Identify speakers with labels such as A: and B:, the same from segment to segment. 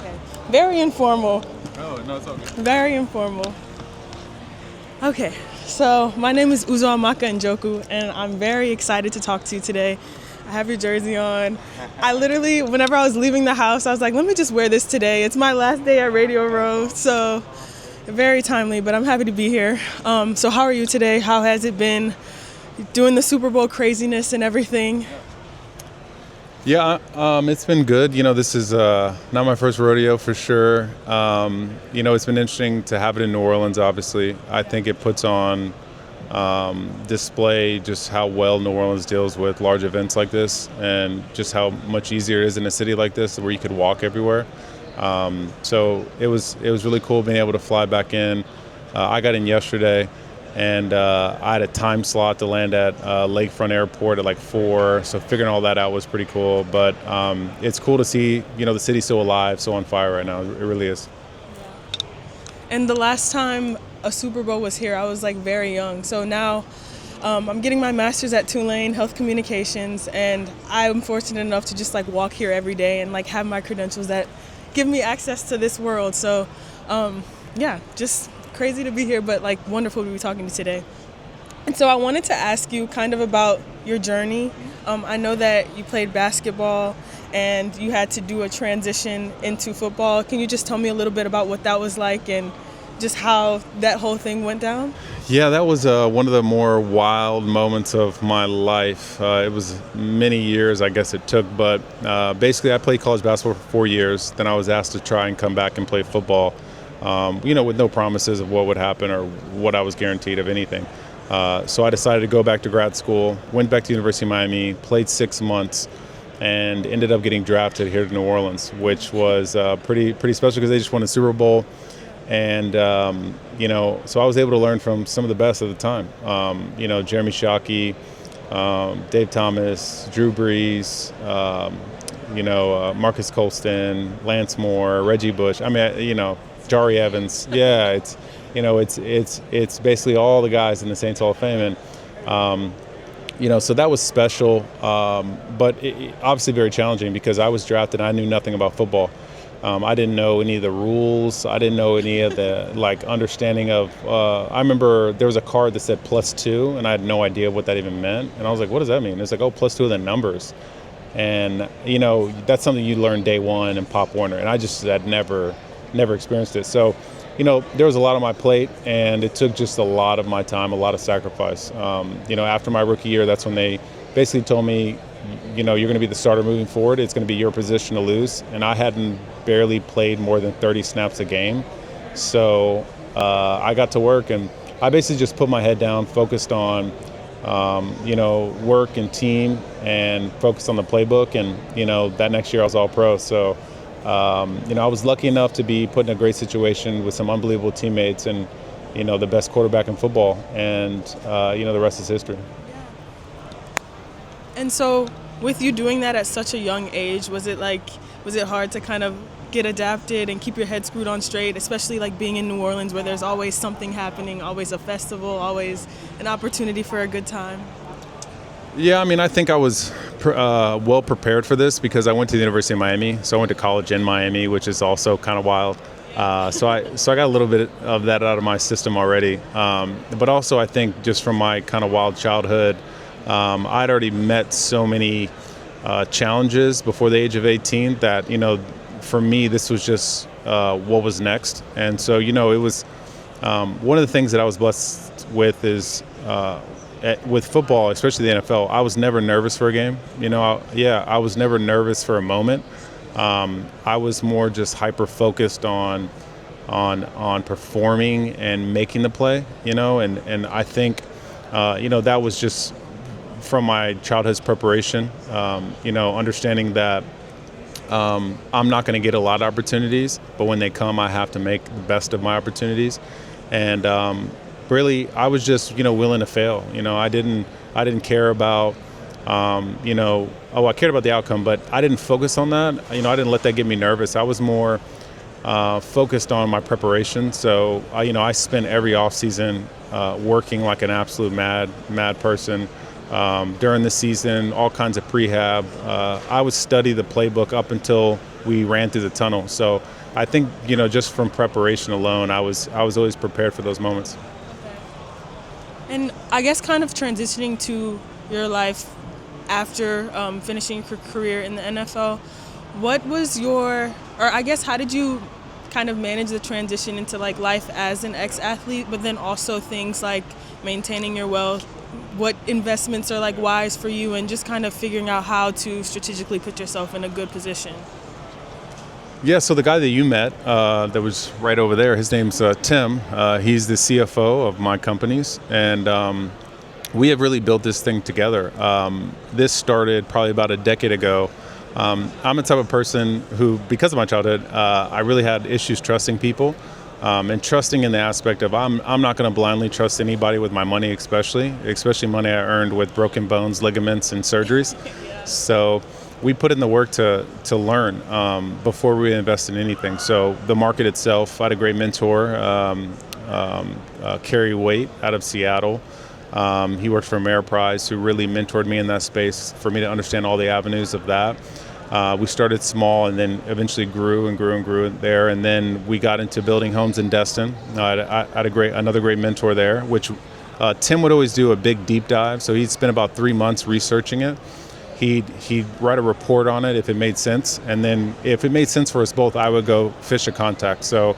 A: Okay. Very informal.
B: Oh, no, it's all good.
A: Very informal. Okay, so my name is Uzo Amaka Njoku, and I'm very excited to talk to you today. I have your jersey on. I literally, whenever I was leaving the house, I was like, let me just wear this today. It's my last day at Radio Row, so very timely, but I'm happy to be here. So how are you today? How has it been doing the Super Bowl craziness and everything?
B: Yeah, it's been good. You know, this is not my first rodeo for sure. You know, it's been interesting to have it in New Orleans, obviously. I think it puts on display just how well New Orleans deals with large events like this and just how much easier it is in a city like this where you could walk everywhere. So it was really cool being able to fly back in. I got in yesterday. And I had a time slot to land at Lakefront Airport at like 4, so figuring all that out was pretty cool. But it's cool to see, you know, the city's so alive, so on fire right now. It really is.
A: And the last time a Super Bowl was here, I was like very young. So now I'm getting my master's at Tulane, Health Communications, and I'm fortunate enough to just like walk here every day and like have my credentials that give me access to this world. So yeah, just crazy to be here, but like wonderful to be talking to you today. And so I wanted to ask you kind of about your journey. I know that you played basketball and you had to do a transition into football. Can you just tell me a little bit about what that was like and just how that whole thing went down?
B: Yeah, that was one of the more wild moments of my life. It was many years, I guess it took, but basically I played college basketball for 4 years. Then I was asked to try and come back and play football. You know, with no promises of what would happen or what I was guaranteed of anything. So I decided to go back to grad school, went back to University of Miami, played 6 months, and ended up getting drafted here to New Orleans, which was pretty special because they just won a Super Bowl. And, you know, so I was able to learn from some of the best at the time. You know, Jeremy Shockey, Dave Thomas, Drew Brees, you know, Marcus Colston, Lance Moore, Reggie Bush. I mean, you know, Jari Evans. Yeah, it's, you know, it's basically all the guys in the Saints Hall of Fame. And, you know, so that was special, but obviously very challenging because I was drafted and I knew nothing about football. I didn't know any of the rules. I didn't know any of the, like, understanding of, I remember there was a card that said +2, and I had no idea what that even meant. And I was like, what does that mean? It's like, oh, +2 of the numbers. And, you know, that's something you learn day one in Pop Warner. And I just had never experienced it. So, you know, there was a lot on my plate, and it took just a lot of my time, a lot of sacrifice. You know, after my rookie year, that's when they basically told me, you know, you're going to be the starter moving forward. It's going to be your position to lose. And I hadn't barely played more than 30 snaps a game. So I got to work, and I basically just put my head down, focused on, you know, work and team, and focused on the playbook. And, you know, that next year I was all pro. So, you know, I was lucky enough to be put in a great situation with some unbelievable teammates and, you know, the best quarterback in football. And, you know, the rest is history.
A: And so with you doing that at such a young age, was it hard to kind of get adapted and keep your head screwed on straight, especially like being in New Orleans where there's always something happening, always a festival, always an opportunity for a good time?
B: Yeah, I mean, I think I was well prepared for this because I went to the University of Miami. So I went to college in Miami, which is also kind of wild. So I got a little bit of that out of my system already. But also I think just from my kind of wild childhood, I'd already met so many challenges before the age of 18 that, you know, for me, this was just what was next. And so, you know, it was one of the things that I was blessed with is with football, especially the NFL, I was never nervous for a game. You know, I was never nervous for a moment. I was more just hyper focused on performing and making the play. You know, and I think you know, that was just from my childhood's preparation. You know, understanding that I'm not going to get a lot of opportunities, but when they come, I have to make the best of my opportunities. And really, I was just, you know, willing to fail. You know, I didn't care about, you know, I cared about the outcome, but I didn't focus on that. You know, I didn't let that get me nervous. I was more focused on my preparation. So, you know, I spent every off season working like an absolute mad person, during the season, all kinds of prehab. I would study the playbook up until we ran through the tunnel. So I think, just from preparation alone, I was always prepared for those moments.
A: And I guess kind of transitioning to your life after finishing your career in the NFL, what was how did you kind of manage the transition into like life as an ex-athlete, but then also things like maintaining your wealth, what investments are like wise for you, and just kind of figuring out how to strategically put yourself in a good position?
B: Yeah, so the guy that you met that was right over there, his name's Tim. He's the CFO of my companies, and we have really built this thing together. This started probably about a decade ago. I'm the type of person who, because of my childhood, I really had issues trusting people, and trusting in the aspect of I'm not going to blindly trust anybody with my money, especially money I earned with broken bones, ligaments, and surgeries.
A: Yeah.
B: So we put in the work to learn before we invest in anything. So the market itself, I had a great mentor, Kerry Waite out of Seattle. He worked for Ameriprise, who really mentored me in that space for me to understand all the avenues of that. We started small and then eventually grew and grew and grew there. And then we got into building homes in Destin. I had another great mentor there, which Tim would always do a big deep dive. So he'd spend about 3 months researching it. He'd write a report on it if it made sense. And then if it made sense for us both, I would go fish a contact. So,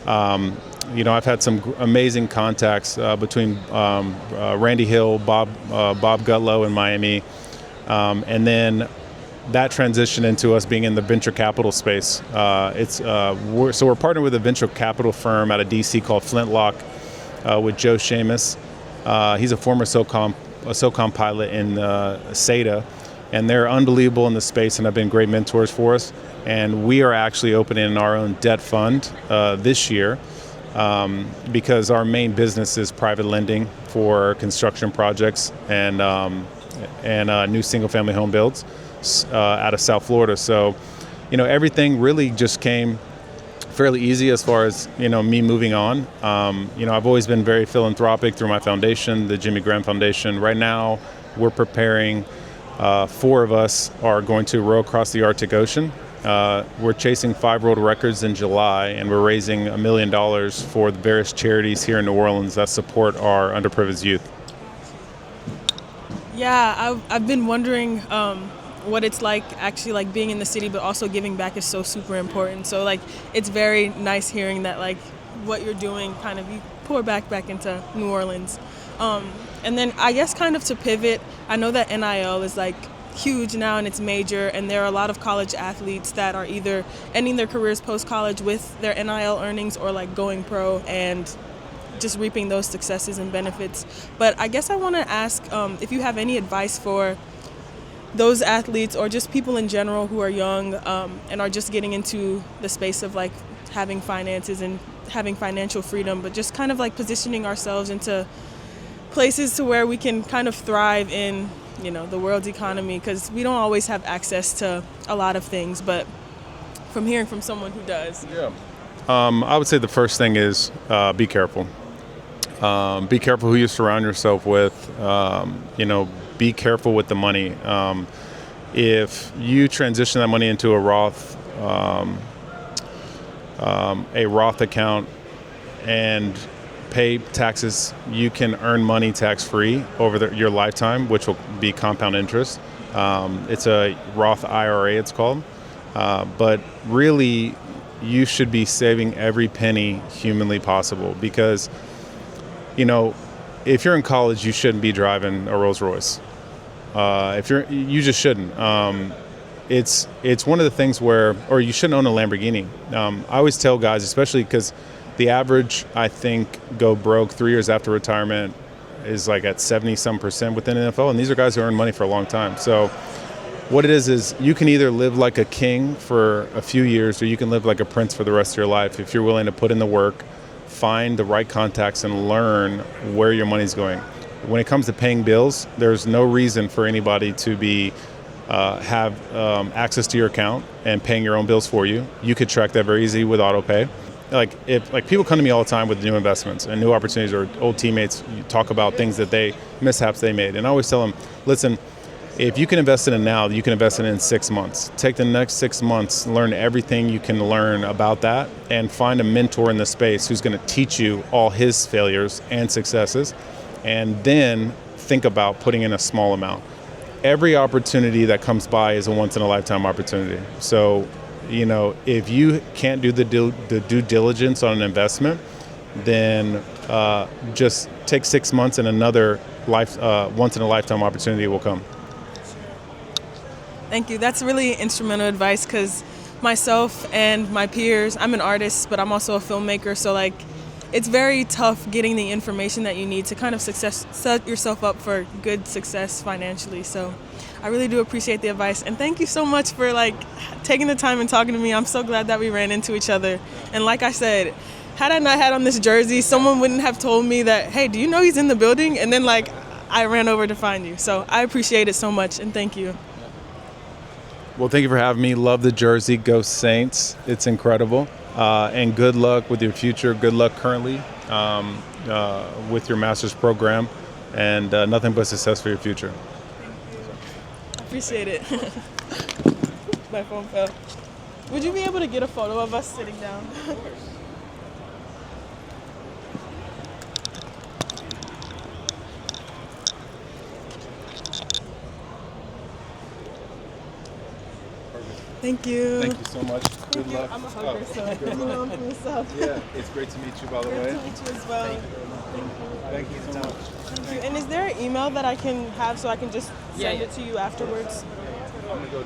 B: I've had some amazing contacts between Randy Hill, Bob Gutlow in Miami. And then that transitioned into us being in the venture capital space. We're partnered with a venture capital firm out of DC called Flintlock with Joe Seamus. He's a former SOCOM pilot in SATA. And they're unbelievable in the space and have been great mentors for us. And we are actually opening our own debt fund this year because our main business is private lending for construction projects and new single-family home builds out of South Florida. So, everything really just came fairly easy as far as, me moving on. I've always been very philanthropic through my foundation, the Jimmy Graham Foundation. Right now, we're preparing. 4 of us are going to row across the Arctic Ocean. We're chasing 5 world records in July, and we're raising $1 million for the various charities here in New Orleans that support our underprivileged youth.
A: Yeah, I've been wondering what it's like actually like being in the city, but also giving back is so super important. So like it's very nice hearing that like what you're doing kind of you pour back into New Orleans. And then I guess kind of to pivot, I know that NIL is like huge now and it's major, and there are a lot of college athletes that are either ending their careers post-college with their NIL earnings or like going pro and just reaping those successes and benefits. But I guess I want to ask if you have any advice for those athletes or just people in general who are young and are just getting into the space of like having finances and having financial freedom, but just kind of like positioning ourselves into places to where we can kind of thrive in, the world's economy, because we don't always have access to a lot of things, but from hearing from someone who does.
B: Yeah. I would say the first thing is be careful. Be careful who you surround yourself with. Be careful with the money. If you transition that money into a Roth account and pay taxes, you can earn money tax-free over your lifetime, which will be compound interest. It's a Roth IRA, it's called. But really, you should be saving every penny humanly possible because, if you're in college, you shouldn't be driving a Rolls Royce. You just shouldn't. It's one of the things or you shouldn't own a Lamborghini. I always tell guys, especially because the average, I think, go broke 3 years after retirement is like at 70-some% within the NFL, and these are guys who earn money for a long time. So what it is you can either live like a king for a few years or you can live like a prince for the rest of your life if you're willing to put in the work, find the right contacts, and learn where your money's going. When it comes to paying bills, there's no reason for anybody to be have access to your account and paying your own bills for you. You could track that very easy with AutoPay. if people come to me all the time with new investments and new opportunities, or old teammates talk about things that mishaps they made, and I always tell them, listen, if you can invest in it now, you can invest in it in 6 months. Take the next 6 months, learn everything you can learn about that, and find a mentor in the space who's going to teach you all his failures and successes, and then think about putting in a small amount. Every opportunity that comes by is a once-in-a-lifetime opportunity. So, if you can't do the due diligence on an investment, then just take 6 months and another once-in-a-lifetime opportunity will come.
A: Thank you. That's really instrumental advice, because myself and my peers, I'm an artist, but I'm also a filmmaker. So it's very tough getting the information that you need to kind of set yourself up for good success financially. So I really do appreciate the advice. And thank you so much for taking the time and talking to me. I'm so glad that we ran into each other. And like I said, had I not had on this jersey, someone wouldn't have told me that, hey, do you know he's in the building? And then I ran over to find you. So I appreciate it so much, and thank you.
B: Well, thank you for having me. Love the jersey. Go Saints. It's incredible. And good luck with your future. Good luck currently with your master's program. And nothing but success for your future.
A: I appreciate it. My phone fell. Would you be able to get a photo of us sitting down? Of course. Thank you.
B: Thank you so much. Good luck.
A: I'm a hugger, so for myself.
B: Yeah, it's great to meet you, by the way.
A: Great to meet you as well.
B: Thank you so much.
A: Thank you. And is there an email that I can have so I can just send it to you afterwards?
B: I'm gonna go